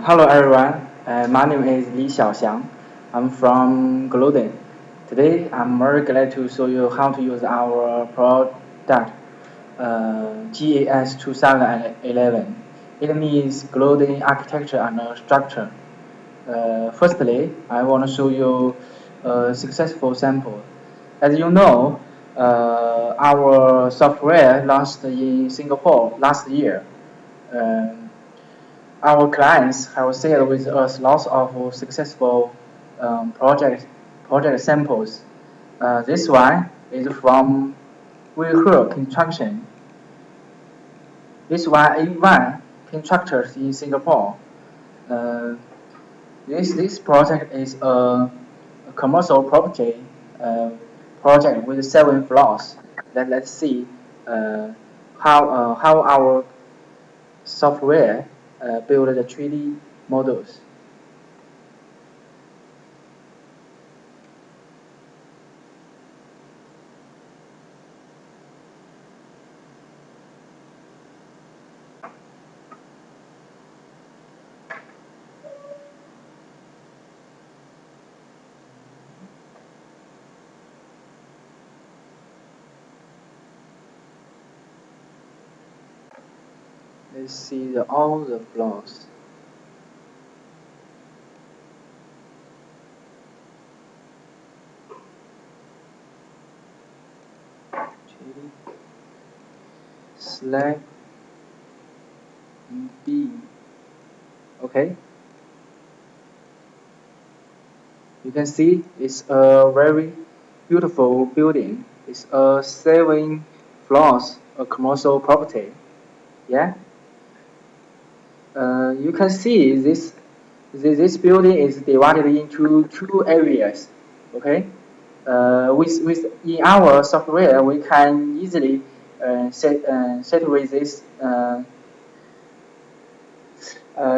Hello everyone, my name is Li Xiaoxiang. I'm from Glodon. Today I'm very glad to show you how to use our product GAS 2011. It means Glodon Architecture and Structure. Firstly, I want to show you a successful sample. As you know, our software launched in Singapore last year. Um, our clients have shared with us lots of successful project samples. This one is from Wehe Construction. This one A1 Contractors in Singapore. Uh, this project is a commercial property project with 7 floors. Let's see uh, how our software build the 3D models. Let's see all the floors. Slab B. Okay, you can see it's a very beautiful building. It's a 7 floors, a commercial property. Yeah, you can see this building is divided into 2 areas. Okay, with in our software we can easily set with this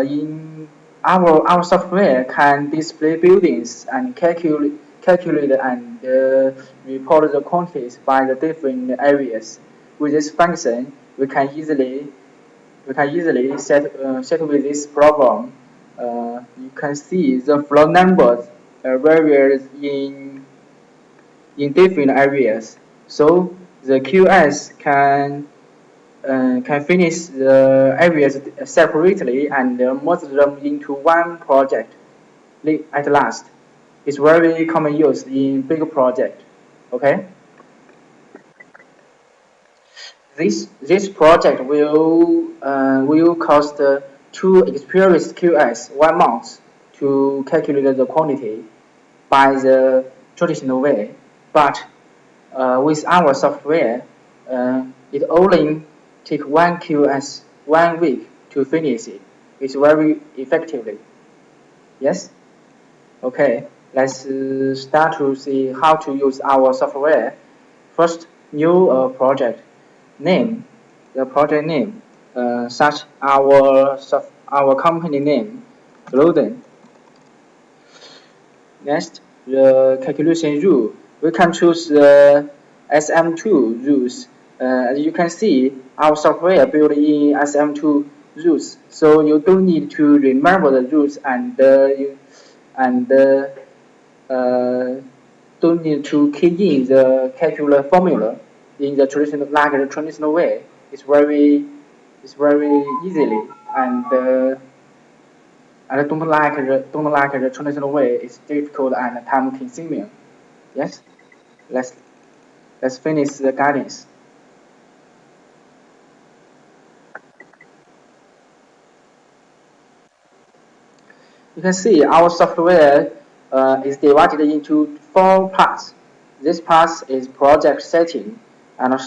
in our software can display buildings and calculate and report the quantities by the different areas. With this function, we can easily set with this problem. You can see the floor numbers varies in different areas. So the QS can finish the areas separately and merge them into one project at last. It's very common use in big project. Okay, this project will cost two experienced QS 1 month to calculate the quantity by the traditional way, but with our software, it only take 1 QS 1 week to finish it. It's very effectively. Yes? Okay, let's start to see how to use our software. First, new project name, the project name, such our company name, Glodon. Next, the calculation rule. We can choose the SM2 rules. As you can see, our software built in SM2 rules, so you don't need to remember the rules and don't need to key in the calculus formula in the traditional way. It's very easily and I don't like the traditional way. It's difficult and time consuming. Yes, let's let's finish the guidance. You can see our software is divided into 4 parts. This part is project setting, and the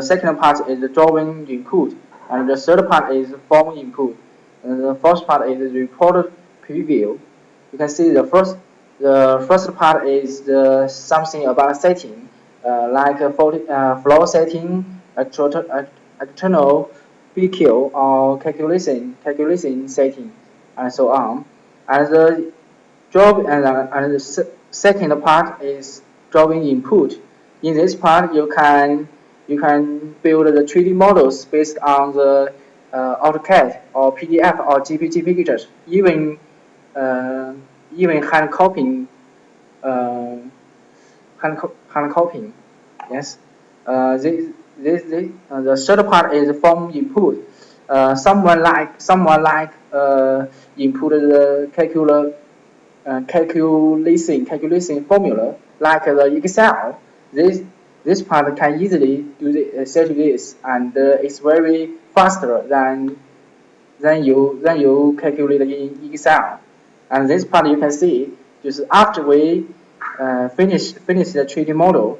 second part is the drawing input, and the third part is form input, and the fourth part is report preview. You can see the first part is something about setting, like floor setting, external BQ or calculation setting, and so on. And the second part is drawing input. In this part, you can build the 3D models based on the AutoCAD or PDF or GPG pictures, uh, even hand copying, uh, hand copying. Yes. The third part is form input. Someone like input the calculation formula like the Excel. This this part can easily do set this, and it's very faster than you calculate in Excel. And this part you can see just after we finish the 3D model,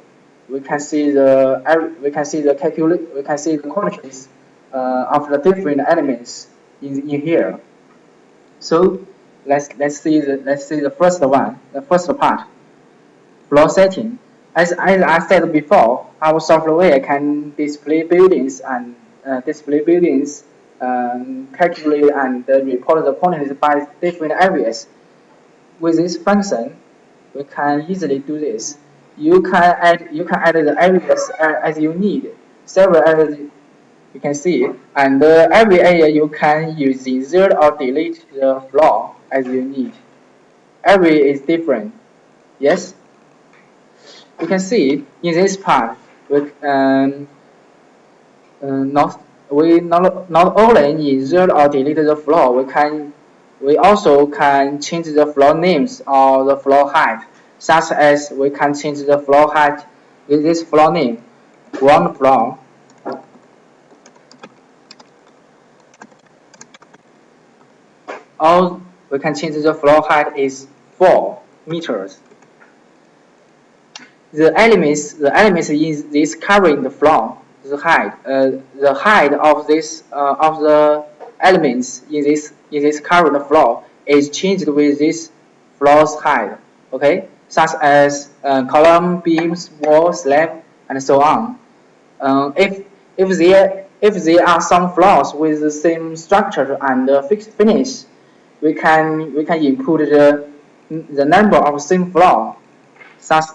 we can see the quantities of the different elements in here. So let's see the first part, floor setting. As I said before, our software can display buildings, calculate and report the quantities by different areas. With this function, we can easily do this. You can add the areas as you need. Several areas you can see, and every area you can use insert or delete the floor as you need. Every is different. Yes, you can see in this part we not not only insert or delete the floor, we also can change the floor names or the floor height, such as we can change the floor height with this floor name, ground floor, or we can change the floor height is 4 meters. The elements in this covering the floor, the height of the elements in this covering the floor is changed with this floor's height. Okay, such as column, beams, wall, slab, and so on. If there are some floors with the same structure and fixed finish, we can input the number of same floor such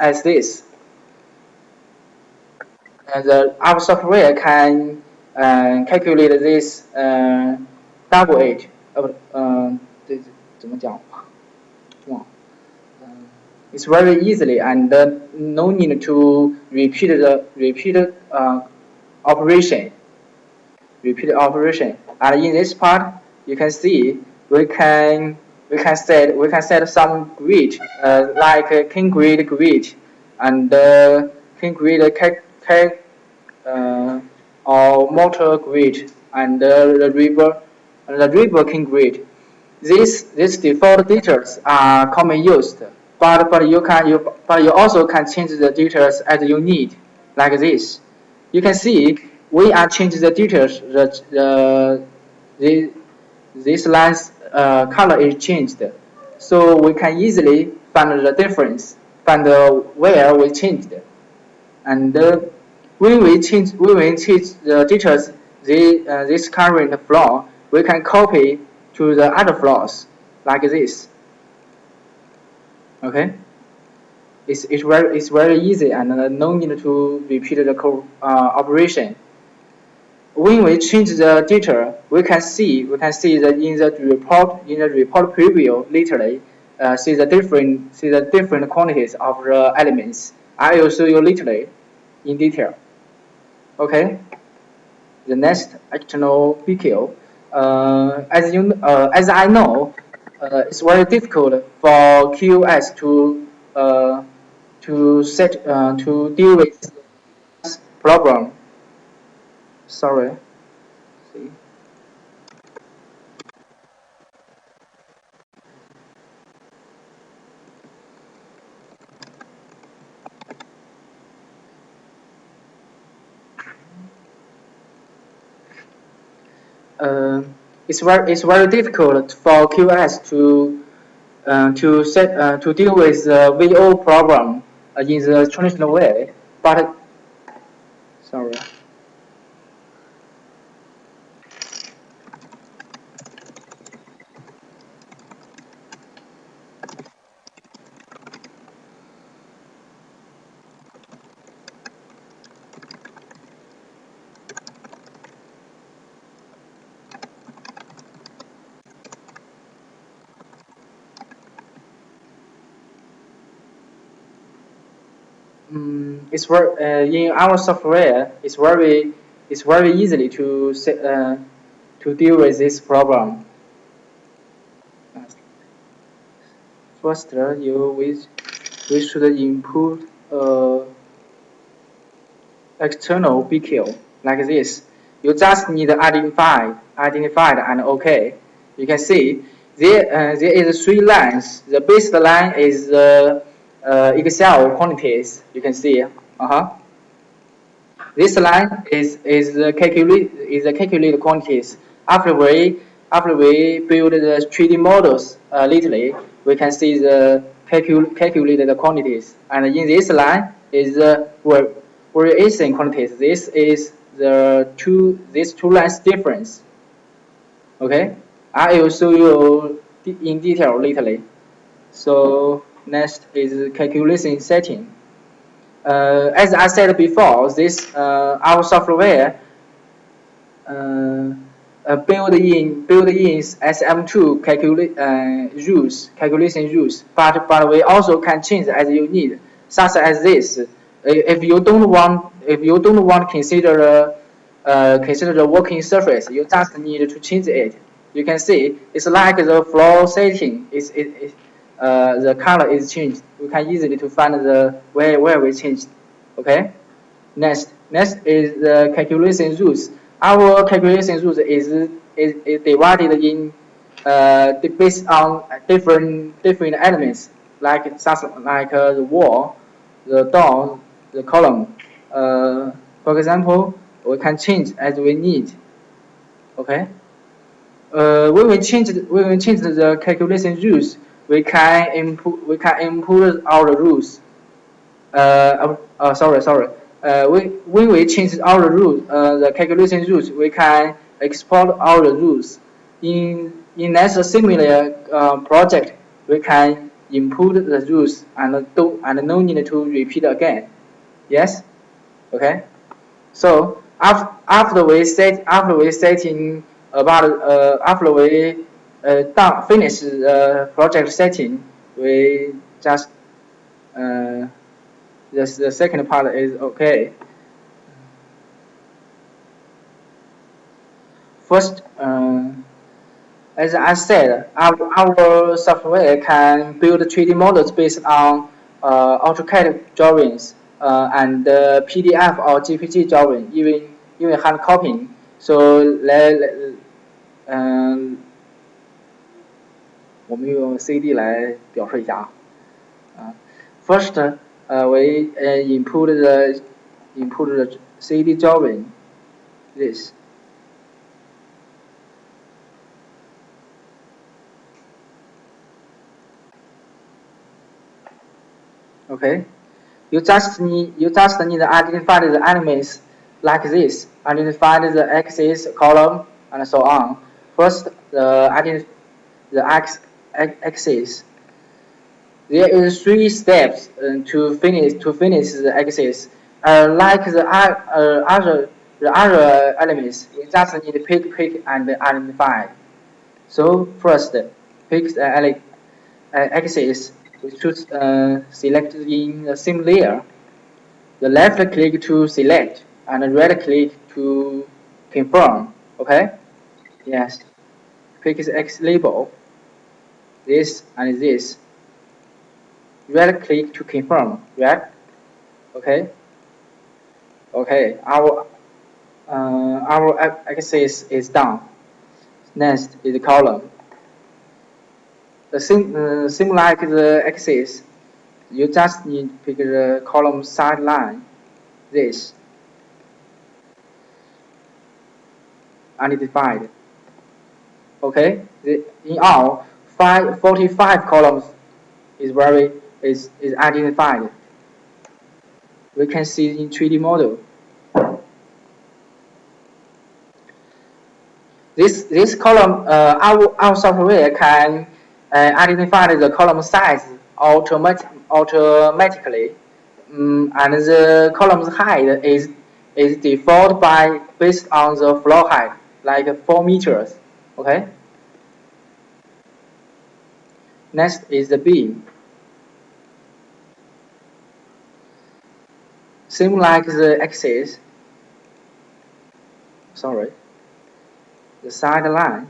as this. Our software can calculate this double edge. 这怎么讲？ It's very easily and no need to repeat operation. Repeat operation. And in this part, you can see we can set some grid like king grid and king grid or motor grid and the river king grid. These default details are commonly used, but you also can change the details as you need, like this. You can see we are changing the details. The this line's color is changed, so we can easily find the difference, find where we changed, and when we change the details, this current floor, we can copy to the other floors like this. Okay, it's very easy and no need to repeat the operation. When we change the data, we can see that in the report preview literally see the different quantities of the elements. I will show you literally in detail. Okay, the next external BQ. As I know, it's very difficult for QS to deal with this problem. Sorry. See. Uh, it's very difficult for QS to deal with the VO problem in the traditional way. But sorry. in our software. It's very easily to deal with this problem. First, we should input external BQ like this. You just need identified and OK. You can see there is three lines. The base line is Excel quantities. You can see. This line is the calculated quantities. After we build the 3D models lately, we can see the calculated quantities. And in this line is the variation quantities. This is these two lines difference. Okay, I will show you in detail later. So next is calculation setting. As I said before, this our software built in SM2 calculation rules, but we also can change as you need, such as this. If you don't want consider the working surface, you just need to change it. You can see it's like the floor setting. The color is changed. We can easily to find the where we changed. Okay. Next is the calculation rules. Our calculation rules is divided in based on different elements like the wall, the door, the column. For example, we can change as we need. Okay. When we change the calculation rules, we can input our rules. Sorry. When we change our rules, the calculation rules, we can export our rules. In next similar project, we can input the rules and no need to repeat again. Yes. Okay. So after we finish the project setting, we just the second part is okay. First, as I said, our software can build 3D models based on AutoCAD drawings and PDF or GPG drawing, even hand copying. So 我们用 CD 来表示一下啊。First, we input the CD drawing. This. Okay. You just need to identify the elements like this. Identify the axis, column, and so on. First, the axis. There is three steps to finish the axis. Like the other elements, you just need to pick and identify. So first, pick the axis. We should select in the same layer. The left click to select and the right click to confirm. Okay? Yes. Pick the X label. This and this. Right click to confirm. Right? Okay. Okay. Our axis is done. Next is the column. The same like the axis, you just need to pick the column side line, this, unidentified. Okay, in all, 45 columns is identified. We can see in 3D model. This column, our software can identify the column size automatically, and the column height is default based on the floor height, like 4 meters. Okay. Next is the beam. same like the axis. Sorry, the side line.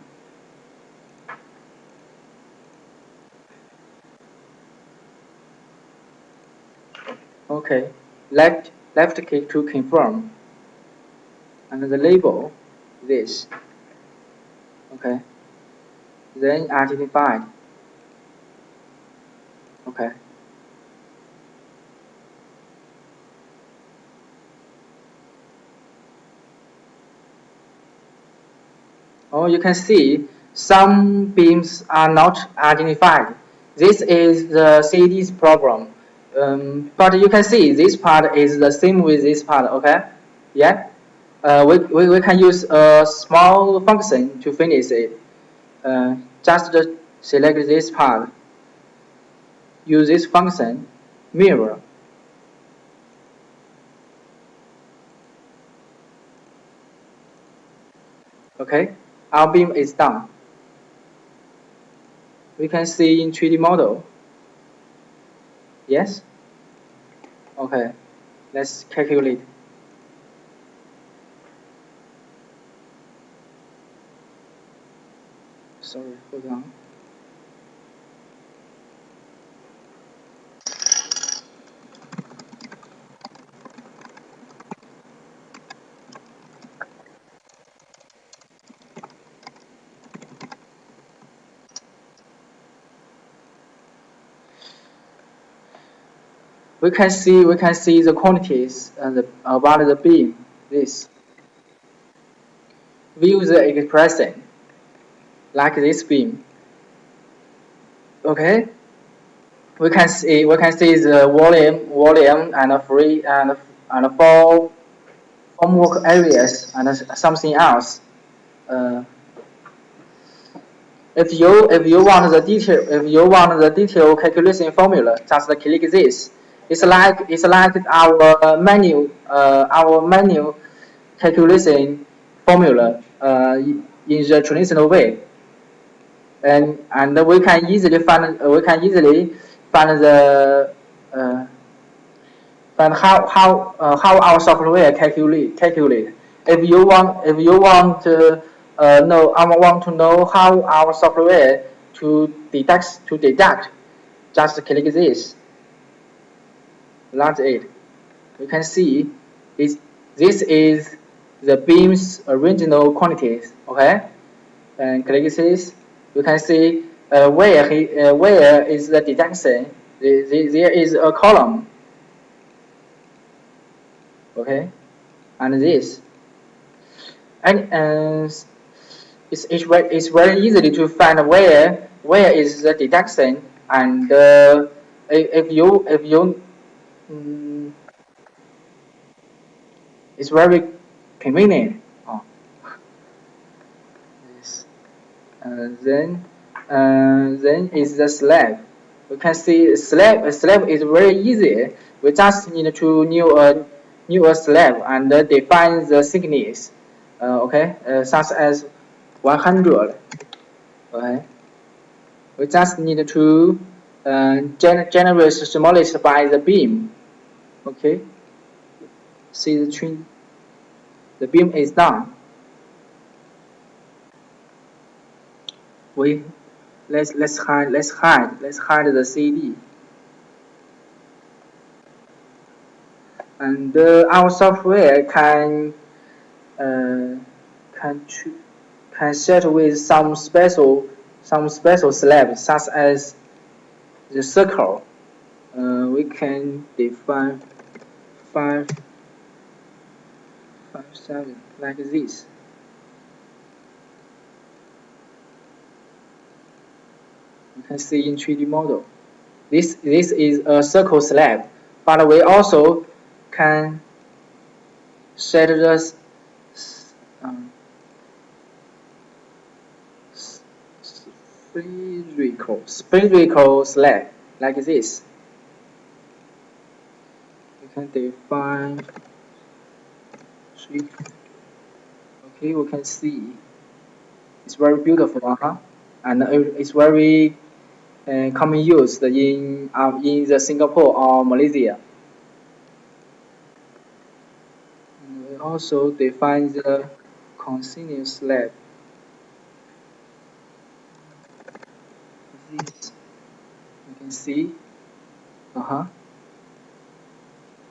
Okay, left click to confirm, and the label this. Okay, then identified. Okay. Oh, you can see some beams are not identified. This is the CD's problem. But you can see this part is the same with this part, okay? Yeah? We can use a small function to finish it. Just select this part. Use this function, mirror. Okay? Our beam is done. We can see in 3D model. Yes? Okay. Let's calculate. Sorry, hold on. We can see the quantities and about the beam. This view the expression like this beam. Okay, we can see the volume and free and four formwork areas and something else. Uh, if you want the detail calculation formula, just click this. It's like our menu calculation formula in the traditional way, and we can easily find the uh, find how our software calculate. If you want to know how our software to deduct, just click this. That's it. You can see is this is the beam's original quantities. Okay, and click this. You can see where is the deduction. There is a column. Okay, and this and it's very easy to find where is the deduction, and if you mm, it's very convenient. Oh, yes. Then is the slab. We can see slab is very easy. We just need to new a slab and define the thickness. Okay, such as 100. Okay, we just need to generate smallest by the beam. Okay, see the tree. The beam is done. We let's hide the CD, and our software uh, can can set with some special slabs such as the circle. We can define five 7 like this. You can see in 3D model. This is a circle slab, but we also can set the um, spherical slab like this. We can define three. Okay, we can see it's very beautiful, and it's very common used in the Singapore or Malaysia. also define the continuous slab. This you can see.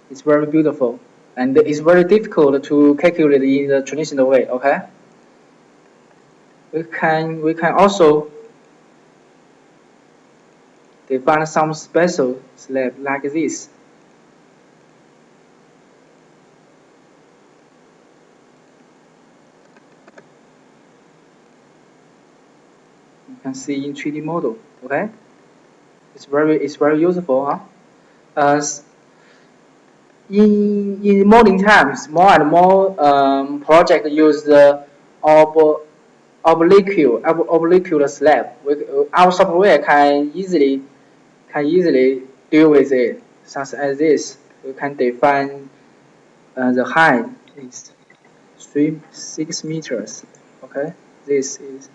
It's very beautiful, and it's very difficult to calculate in the traditional way. Okay, we can also define some special slab like this. You can see in 3D model. Okay, it's very useful. Huh? Uh, in modern times, more and more projects use the ob oblique slab. Our software can easily deal with it, such as this. We can define the height is 6 meters. Okay, this is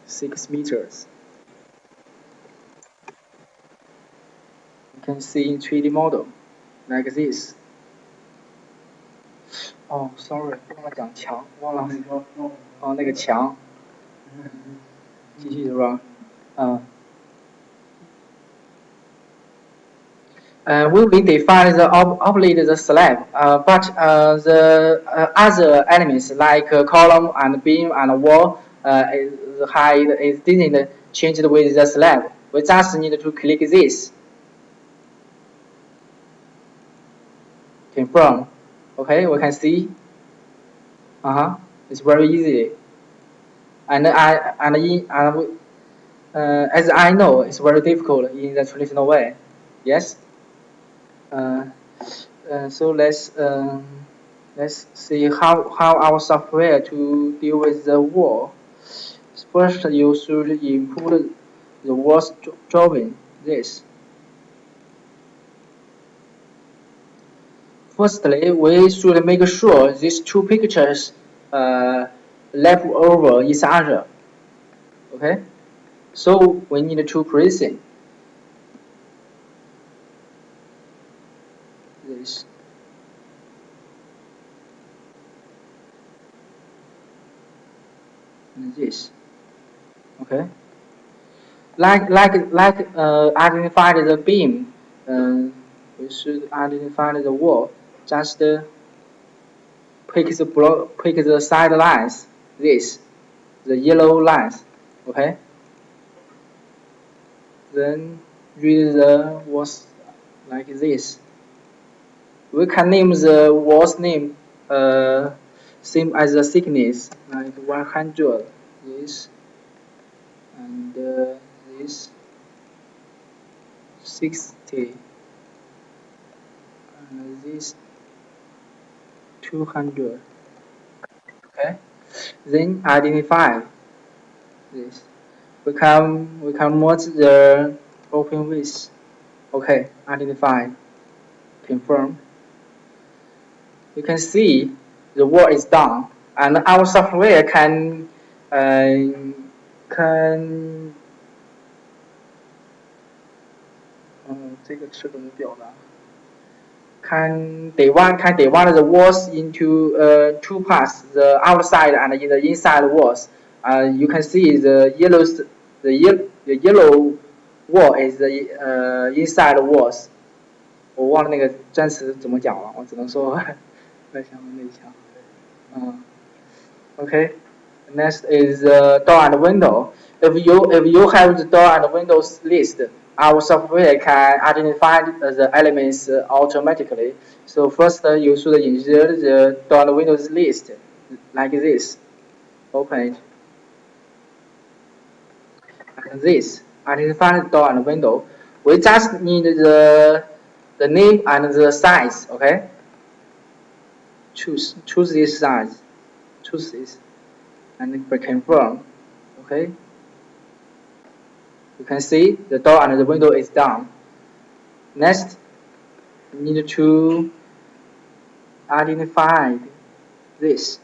6 meters. You can see in 3D model like this.哦，sorry，忘了讲墙，忘了哦那个墙，继续是吧？嗯。We will define the obsolete the slab, but the other elements like column and beam and wall, the height is didn't changed with the slab. We just need to click this, confirm. Okay, we can see. It's very easy. And as I know, it's very difficult in the traditional way. Yes. Uh, so let's see how our software to deal with the wall. First, you should input the wall drawing. This. Firstly, we should make sure these two pictures left over each other. Okay. So we need to present this. And this. Okay. Like identify the beam. We should identify the wall. Just pick the side lines. This, the yellow lines. Okay. Then read the walls like this. We can name the walls name same as the thickness, like 100. This and this 60 and this 200. Okay. Then identify this. We can merge the open width. Okay. Identify. Confirm. You can see the work is done, and our software can 这个词怎么表达？ can divide the walls into two parts, the outside and the inside walls. You can see the yellow wall is the inside walls. 我忘了那个真词怎么讲了，我只能说外墙和内墙。Okay. Next is door and window. If you have the door and windows list, our software can identify the elements automatically. So first, you should insert the door and windows list like this. Open it. Like this. Identify the door and window. We just need the name and the size. Okay. Choose this size. Choose this. And confirm. Okay. You can see the door and the window is done. Next, you need to identify this.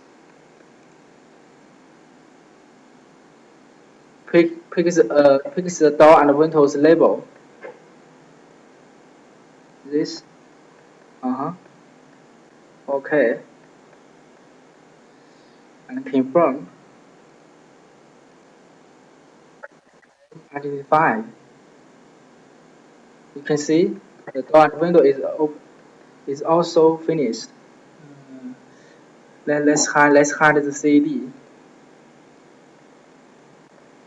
Pick the door and the windows label. This. Okay. confirm, identify. You can see the door and window is also finished. Uh, let's hide the CAD.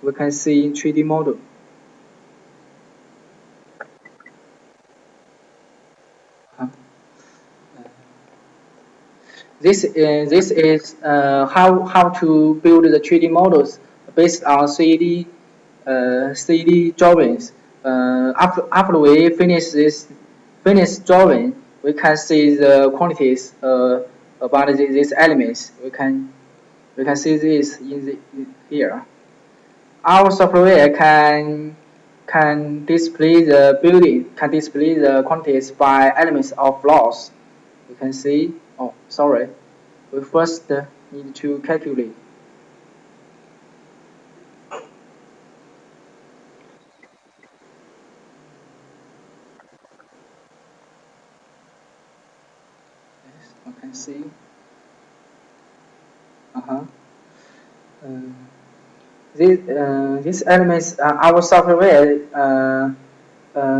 We can see in 3D model. Uh, this is how to build the 3D models based on CAD drawings. After we finish drawing, we can see the quantities about these elements. We can see this in here. Our software can display the building, can display the quantities by elements of floors. You can see. Oh, sorry. We first need to calculate. Yes, you can see. Uh-huh. Um, these elements, our software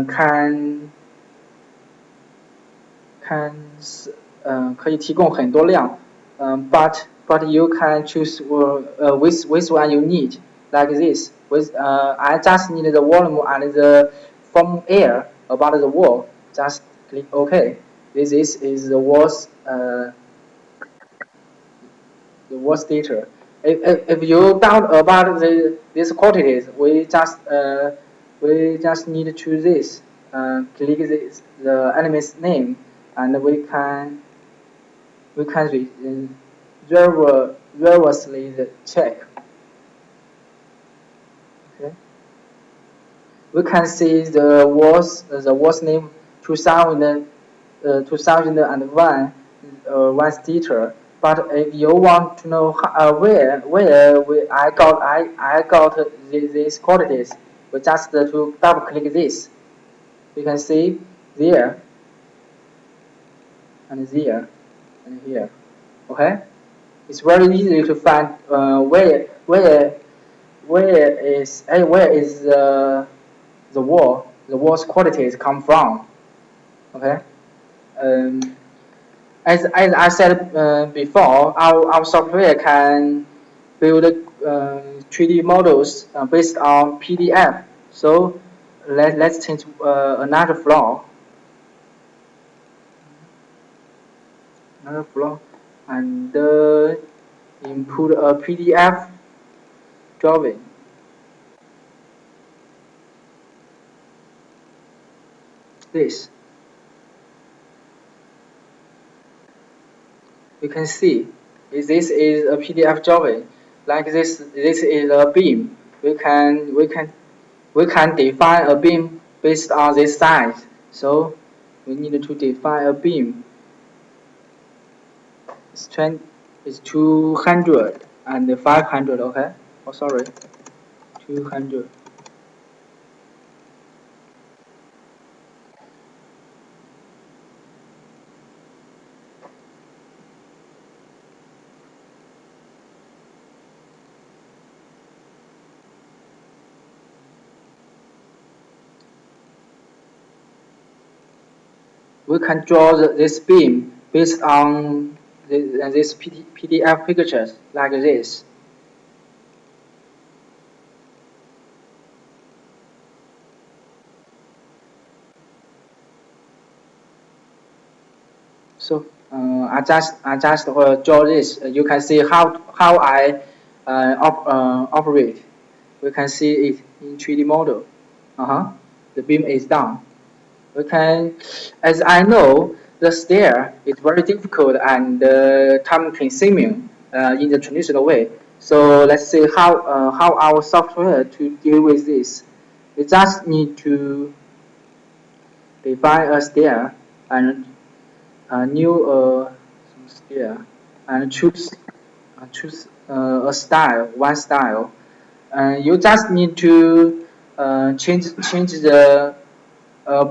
can 可以提供很多量，but you can choose which one you need like this. With I just need the volume and the foam air about the wall. Just click OK. This is the worst data. If you doubt about these quantities, we just need to choose this. Click this the element's name, and we can rigorously check. Okay. We can see the was name 2001 once data. But if you want to know where I got these quantities, we just to double click this. You can see there and there and here. Okay, it's very easy to find where is the wall's quantities come from. Okay. Um, as I said before, our software can build 3D models based on PDF. So let's change another floor, and input a PDF drawing. This you can see this is a PDF drawing. Like this is a beam. We can define a beam based on this size. So we need to define a beam. Strength is 200 and 500. Okay. Oh, sorry. 200. We can draw this beam based on this PDF pictures like this. So I just draw this. You can see how I operate. We can see it in 3D model. The beam is down. We can, as I know, the stair is very difficult and time consuming in the traditional way. So let's see how our software to deal with this. We just need to define a stair and a new stair and choose a style, one style. You just need to change the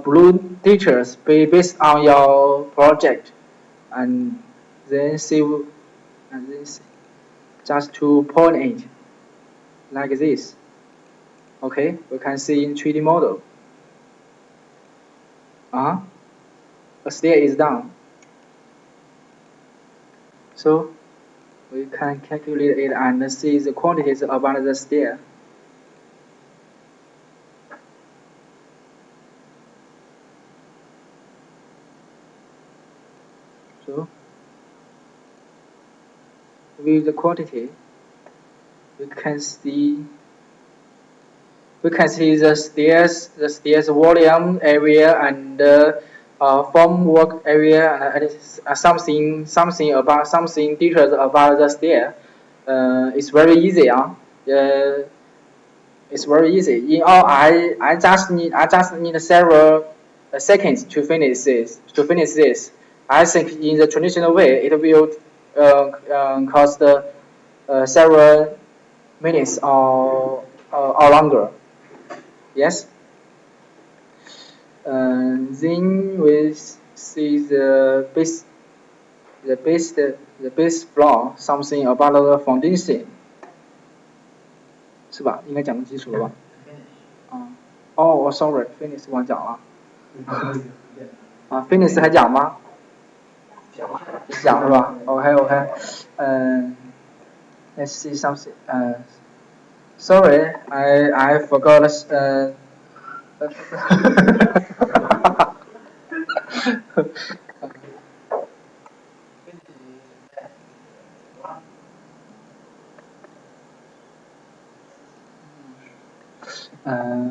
blue details based on your project, and then save and then just to point it like this. Okay, we can see in 3D model. A stair is down. So we can calculate it and see the quantities about the stair. So with the quantity, we can see the stairs volume area and formwork area and something details about the stair. It's very easy. It's very easy. In all, I just need several seconds to finish this. I think in the traditional way, it will cost several minutes or longer. Yes. Then we see the base floor something about the foundation， 是吧？应该讲的基础了吧？哦，sorry，finish 忘讲了。finish 还讲吗？讲是吧？OK， let's see something. Sorry, I forgot.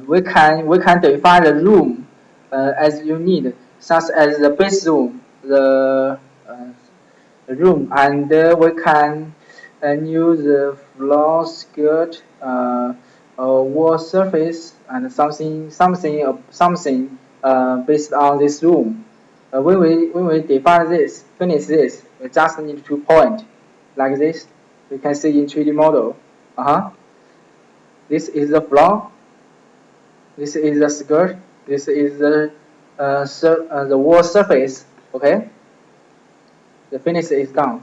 We can define the room as you need, such as the bedroom, the room, and we can use the floor skirt, wall surface, and something based on this room. When we define this, finish this, we just need to point like this. We can see in 3D model. This is the floor. This is the skirt. This is the wall surface. Okay. The finish is done.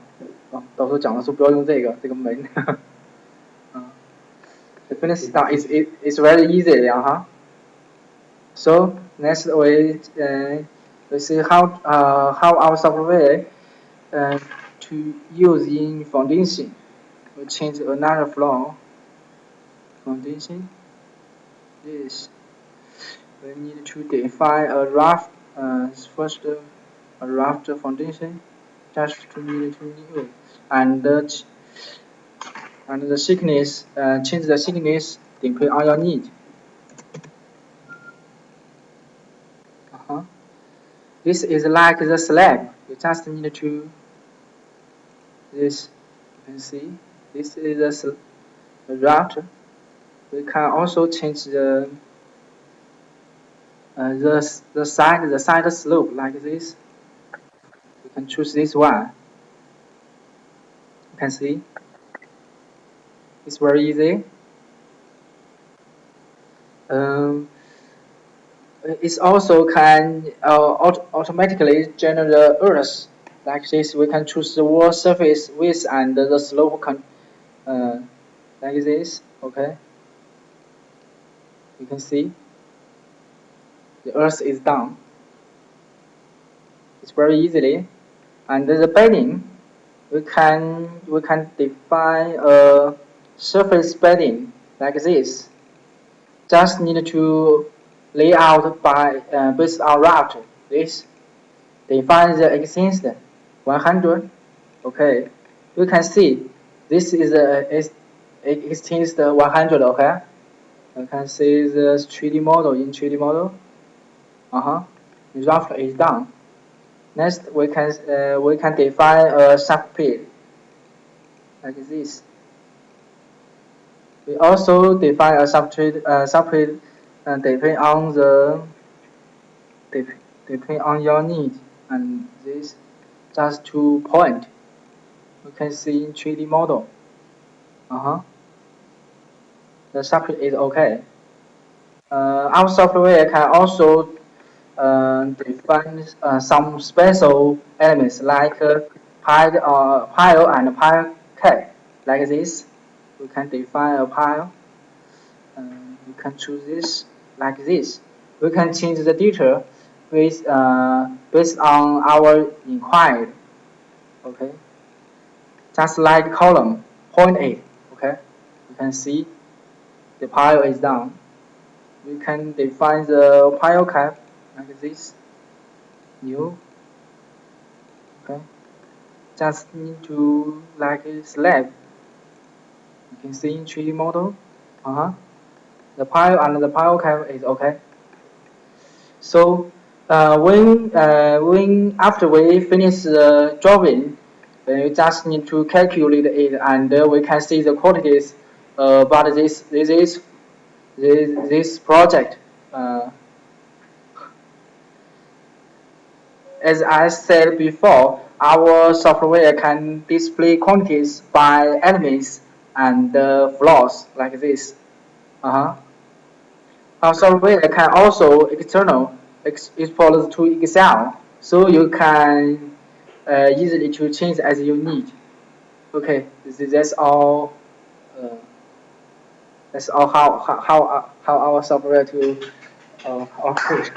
到时候讲的时候不要用这个门。The finish is done. It's very easy. So next we see how our software to use in foundation. We change another floor. Foundation. This. We need to define a rough first a rough foundation. Just to need to use and the thickness. Change the thickness depending on your need. This is like the slab. You just need to this. You can see this is the route. We can also change the side slope like this. You can choose this one. You can see it's very easy. It also can automatically generate the earth like this. We can choose the wall surface width and the slope like this. Okay. You can see the earth is done. It's very easily. And the bedding, we can define a surface bedding like this. Just need to lay out by based on route. This define the extent 100. Okay, you can see this is extent 100. Okay, you can see the 3D model in 3D model. The rough is done. Next, we can define a subpit like this. We also define a subpit depend on your need, and this just 2 point. You can see in 3D model. The subpit is okay. Our software can also define some special elements like pile and pile cap. like this. We can define a pile. We can choose this like this. We can change the data with based on our inquiry. Okay, just like column point 8. Okay, you can see the pile is done. We can define the pile cap like this. New. Okay, just need to like a slab. You can see in 3D model. The pile and the pile cap is okay. So when after we finish the drawing, we just need to calculate it, and we can see the quantities. But this project, uh, as I said before, our software can display quantities by elements and floors like this. Uh-huh. Our software can also external export to Excel, so you can easily to change as you need. Okay, that's all. Uh, that's all how our software to operate.